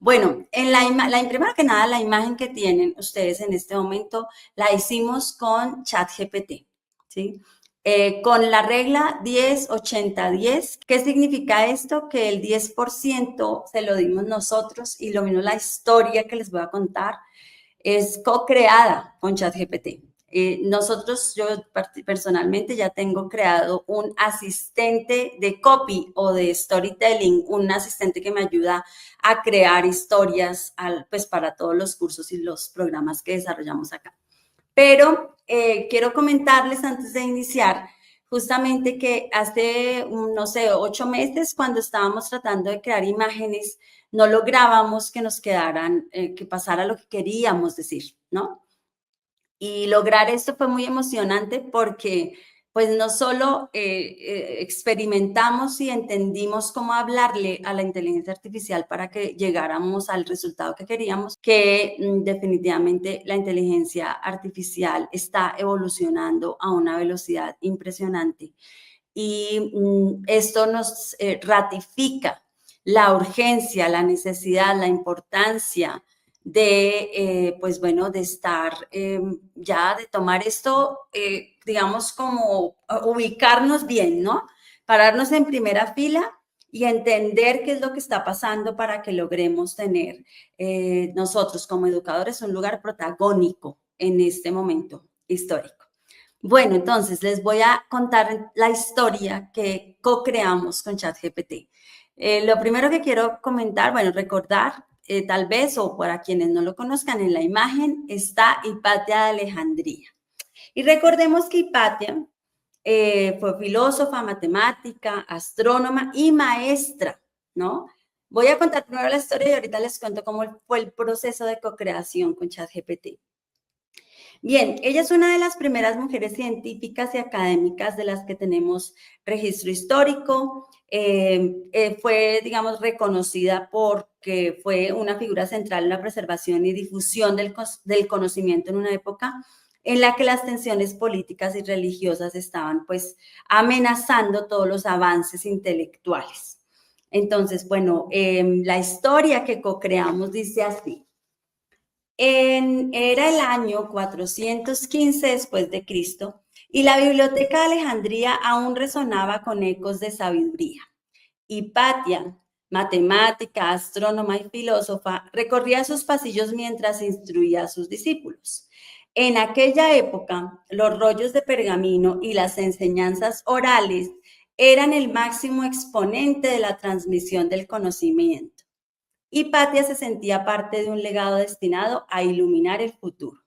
Bueno, primero que nada, la imagen que tienen ustedes en este momento la hicimos con ChatGPT, ¿sí? Con la regla 10-80-10. ¿Qué significa esto? Que el 10% se lo dimos nosotros y lo mismo la historia que les voy a contar es co-creada con ChatGPT. Yo personalmente ya tengo creado un asistente de copy o de storytelling, un asistente que me ayuda a crear historias pues para todos los cursos y los programas que desarrollamos acá. Pero quiero comentarles antes de iniciar justamente que hace, no sé, 8 meses, cuando estábamos tratando de crear imágenes, no lográbamos que nos quedaran, que pasara lo que queríamos decir, ¿no? Y lograr esto fue muy emocionante porque pues no solo experimentamos y entendimos cómo hablarle a la inteligencia artificial para que llegáramos al resultado que queríamos, que definitivamente la inteligencia artificial está evolucionando a una velocidad impresionante. Y esto nos ratifica la urgencia, la necesidad, la importancia de, pues bueno, de estar ya, de tomar esto, digamos, como ubicarnos bien, ¿no? Pararnos en primera fila y entender qué es lo que está pasando para que logremos tener nosotros como educadores un lugar protagónico en este momento histórico. Bueno, entonces les voy a contar la historia que co-creamos con ChatGPT. Lo primero que quiero comentar, bueno, recordar, tal vez, o para quienes no lo conozcan, en la imagen está Hipatia de Alejandría. Y recordemos que Hipatia fue filósofa, matemática, astrónoma y maestra, ¿no? Voy a contar primero la historia y ahorita les cuento cómo fue el proceso de co-creación con ChatGPT. Bien, ella es una de las primeras mujeres científicas y académicas de las que tenemos registro histórico. Fue, digamos, reconocida porque fue una figura central en la preservación y difusión del conocimiento en una época en la que las tensiones políticas y religiosas estaban, pues, amenazando todos los avances intelectuales. Entonces, bueno, la historia que co-creamos dice así. Era el año 415 después de Cristo y la biblioteca de Alejandría aún resonaba con ecos de sabiduría. Hipatia, matemática, astrónoma y filósofa, recorría sus pasillos mientras instruía a sus discípulos. En aquella época, los rollos de pergamino y las enseñanzas orales eran el máximo exponente de la transmisión del conocimiento. Hipatia se sentía parte de un legado destinado a iluminar el futuro.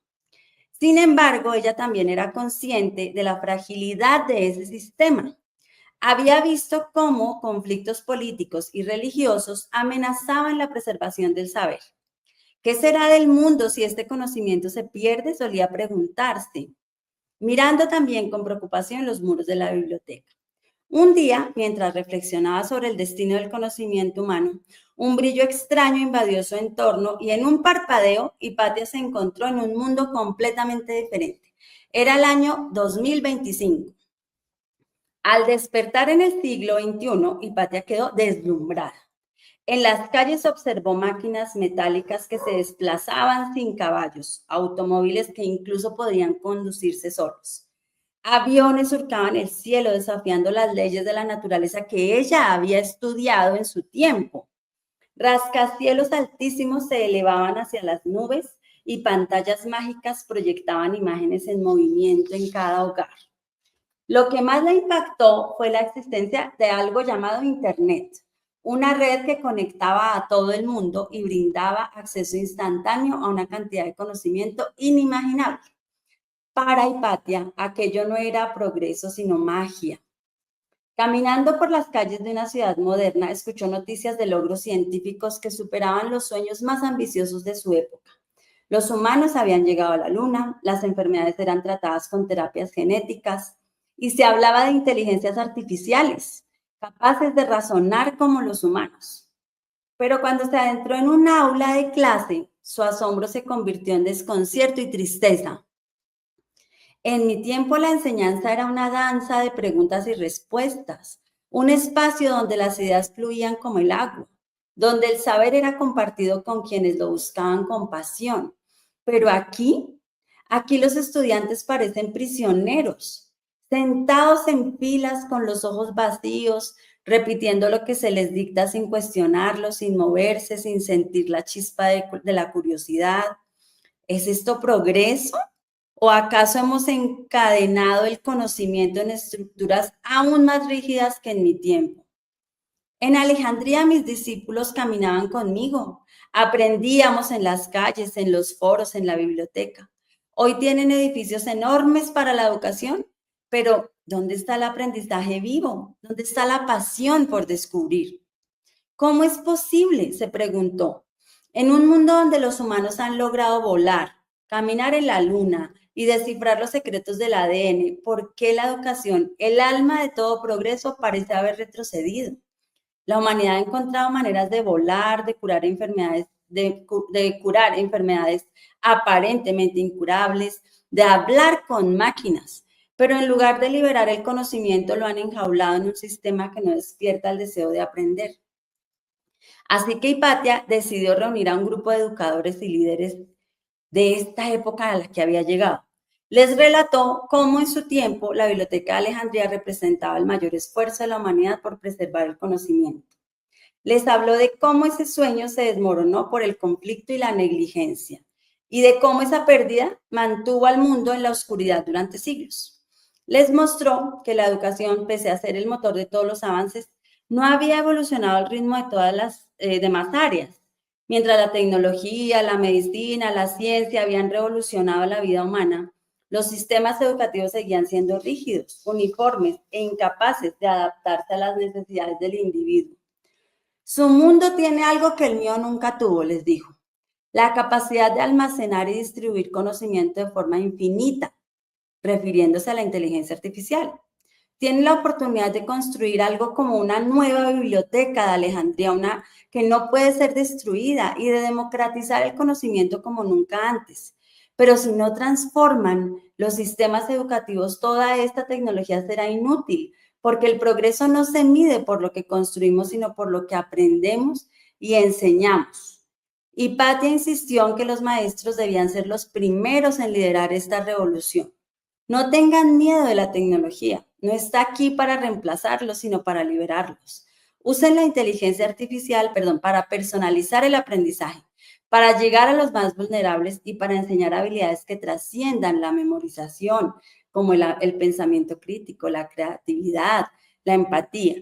Sin embargo, ella también era consciente de la fragilidad de ese sistema. Había visto cómo conflictos políticos y religiosos amenazaban la preservación del saber. ¿Qué será del mundo si este conocimiento se pierde? Solía preguntarse, mirando también con preocupación los muros de la biblioteca. Un día, mientras reflexionaba sobre el destino del conocimiento humano, un brillo extraño invadió su entorno y en un parpadeo, Hipatia se encontró en un mundo completamente diferente. Era el año 2025. Al despertar en el siglo XXI, Hipatia quedó deslumbrada. En las calles observó máquinas metálicas que se desplazaban sin caballos, automóviles que incluso podían conducirse solos. Aviones surcaban el cielo desafiando las leyes de la naturaleza que ella había estudiado en su tiempo. Rascacielos altísimos se elevaban hacia las nubes y pantallas mágicas proyectaban imágenes en movimiento en cada hogar. Lo que más la impactó fue la existencia de algo llamado Internet, una red que conectaba a todo el mundo y brindaba acceso instantáneo a una cantidad de conocimiento inimaginable. Para Hipatia, aquello no era progreso, sino magia. Caminando por las calles de una ciudad moderna, escuchó noticias de logros científicos que superaban los sueños más ambiciosos de su época. Los humanos habían llegado a la luna, las enfermedades eran tratadas con terapias genéticas y se hablaba de inteligencias artificiales, capaces de razonar como los humanos. Pero cuando se adentró en un aula de clase, su asombro se convirtió en desconcierto y tristeza. En mi tiempo la enseñanza era una danza de preguntas y respuestas, un espacio donde las ideas fluían como el agua. donde el saber era compartido con quienes lo buscaban con pasión. Pero aquí los estudiantes parecen prisioneros, sentados en filas con los ojos vacíos, repitiendo lo que se les dicta sin cuestionarlo, sin moverse, sin sentir la chispa de la curiosidad. ¿Es esto progreso? ¿O acaso hemos encadenado el conocimiento en estructuras aún más rígidas que en mi tiempo? En Alejandría mis discípulos caminaban conmigo, aprendíamos en las calles, en los foros, en la biblioteca. Hoy tienen edificios enormes para la educación, pero ¿dónde está el aprendizaje vivo? ¿Dónde está la pasión por descubrir? ¿Cómo es posible? Se preguntó. En un mundo donde los humanos han logrado volar, caminar en la luna y descifrar los secretos del ADN, ¿por qué la educación, el alma de todo progreso, parece haber retrocedido? La humanidad ha encontrado maneras de volar, de curar enfermedades, de curar enfermedades aparentemente incurables, de hablar con máquinas, pero en lugar de liberar el conocimiento lo han enjaulado en un sistema que no despierta el deseo de aprender. Así que Hipatia decidió reunir a un grupo de educadores y líderes de esta época a la que había llegado. Les relató cómo en su tiempo la Biblioteca de Alejandría representaba el mayor esfuerzo de la humanidad por preservar el conocimiento. Les habló de cómo ese sueño se desmoronó por el conflicto y la negligencia, y de cómo esa pérdida mantuvo al mundo en la oscuridad durante siglos. Les mostró que la educación, pese a ser el motor de todos los avances, no había evolucionado al ritmo de todas las demás áreas. Mientras la tecnología, la medicina, la ciencia habían revolucionado la vida humana, los sistemas educativos seguían siendo rígidos, uniformes e incapaces de adaptarse a las necesidades del individuo. Su mundo tiene algo que el mío nunca tuvo, les dijo: la capacidad de almacenar y distribuir conocimiento de forma infinita, refiriéndose a la inteligencia artificial. Tiene la oportunidad de construir algo como una nueva biblioteca de Alejandría, una que no puede ser destruida, y de democratizar el conocimiento como nunca antes. Pero si no transforman los sistemas educativos, toda esta tecnología será inútil, porque el progreso no se mide por lo que construimos, sino por lo que aprendemos y enseñamos. Hipatia insistió en que los maestros debían ser los primeros en liderar esta revolución. No tengan miedo de la tecnología, no está aquí para reemplazarlos, sino para liberarlos. Usen la inteligencia artificial, para personalizar el aprendizaje, para llegar a los más vulnerables y para enseñar habilidades que trasciendan la memorización, como el pensamiento crítico, la creatividad, la empatía.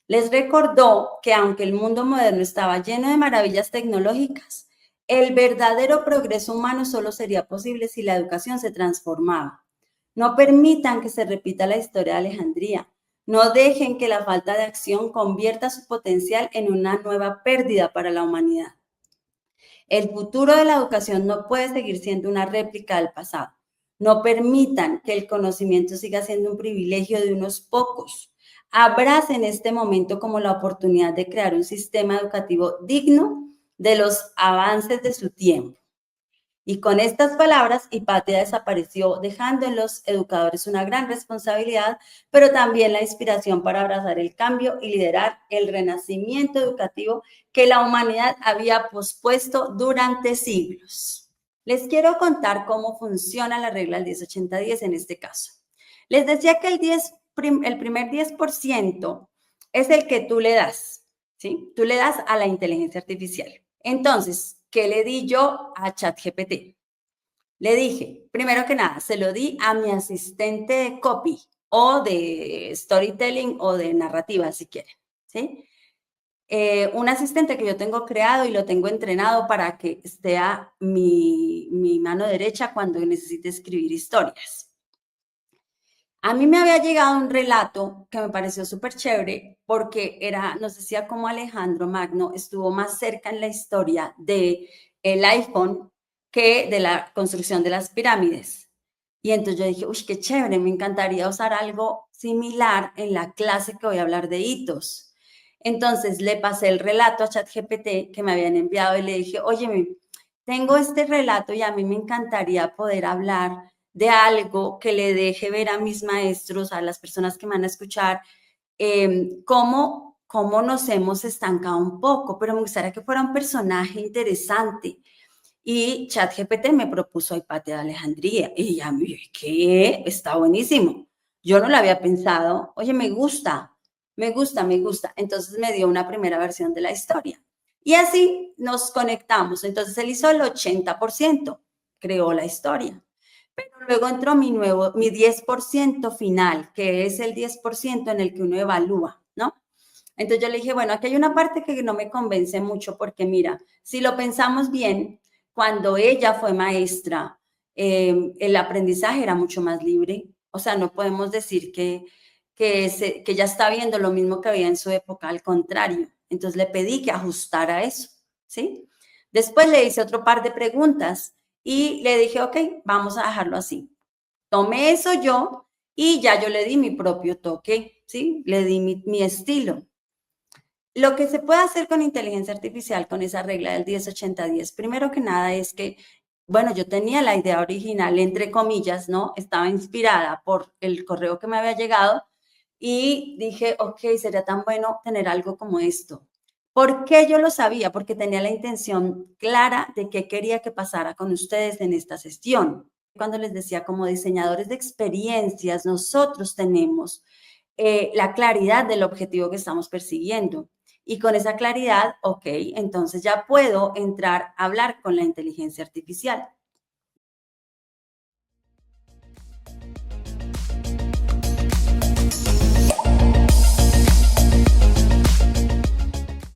Les recordó que aunque el mundo moderno estaba lleno de maravillas tecnológicas, el verdadero progreso humano solo sería posible si la educación se transformaba. No permitan que se repita la historia de Alejandría. No dejen que la falta de acción convierta su potencial en una nueva pérdida para la humanidad. El futuro de la educación no puede seguir siendo una réplica del pasado. No permitan que el conocimiento siga siendo un privilegio de unos pocos. Abracen este momento como la oportunidad de crear un sistema educativo digno de los avances de su tiempo. Y con estas palabras, Hipatia desapareció, dejando en los educadores una gran responsabilidad, pero también la inspiración para abrazar el cambio y liderar el renacimiento educativo que la humanidad había pospuesto durante siglos. Les quiero contar cómo funciona la regla del 10-80-10 en este caso. Les decía que el primer 10% es el que tú le das, ¿sí? Tú le das a la inteligencia artificial. Entonces, ¿qué le di yo a ChatGPT? Le dije, primero que nada, se lo di a mi asistente de copy o de storytelling o de narrativa, si quieren, ¿sí? Un asistente que yo tengo creado y lo tengo entrenado para que sea mi mano derecha cuando necesite escribir historias. A mí me había llegado un relato que me pareció súper chévere porque nos decía cómo Alejandro Magno estuvo más cerca en la historia del iPhone que de la construcción de las pirámides. Y entonces yo dije, uy, qué chévere, me encantaría usar algo similar en la clase que voy a hablar de hitos. Entonces le pasé el relato a ChatGPT que me habían enviado y le dije, oye, tengo este relato y a mí me encantaría poder hablar de algo que le deje ver a mis maestros, a las personas que me van a escuchar, cómo cómo nos hemos estancado un poco, pero me gustaría que fuera un personaje interesante. Y ChatGPT me propuso a Hipatia de Alejandría. Y ya me dije, ¿qué? Está buenísimo. Yo no lo había pensado. Oye, me gusta, me gusta, me gusta. Entonces me dio una primera versión de la historia. Y así nos conectamos. Entonces él hizo el 80%, creó la historia. Pero luego entró mi 10% final, que es el 10% en el que uno evalúa, ¿no? Entonces yo le dije, bueno, aquí hay una parte que no me convence mucho porque mira, si lo pensamos bien, cuando ella fue maestra, el aprendizaje era mucho más libre. O sea, no podemos decir que ella está viendo lo mismo que había en su época, al contrario. Entonces le pedí que ajustara eso, ¿sí? Después le hice otro par de preguntas y le dije, ok, vamos a dejarlo así. Tomé eso yo y ya yo le di mi propio toque, ¿sí? Le di mi estilo. Lo que se puede hacer con inteligencia artificial, con esa regla del 10-80-10, primero que nada es que, bueno, yo tenía la idea original, entre comillas, ¿no? Estaba inspirada por el correo que me había llegado y dije, ok, sería tan bueno tener algo como esto. ¿Por qué yo lo sabía? Porque tenía la intención clara de qué quería que pasara con ustedes en esta sesión. Cuando les decía, como diseñadores de experiencias, nosotros tenemos la claridad del objetivo que estamos persiguiendo. Y con esa claridad, ok, entonces ya puedo entrar a hablar con la inteligencia artificial.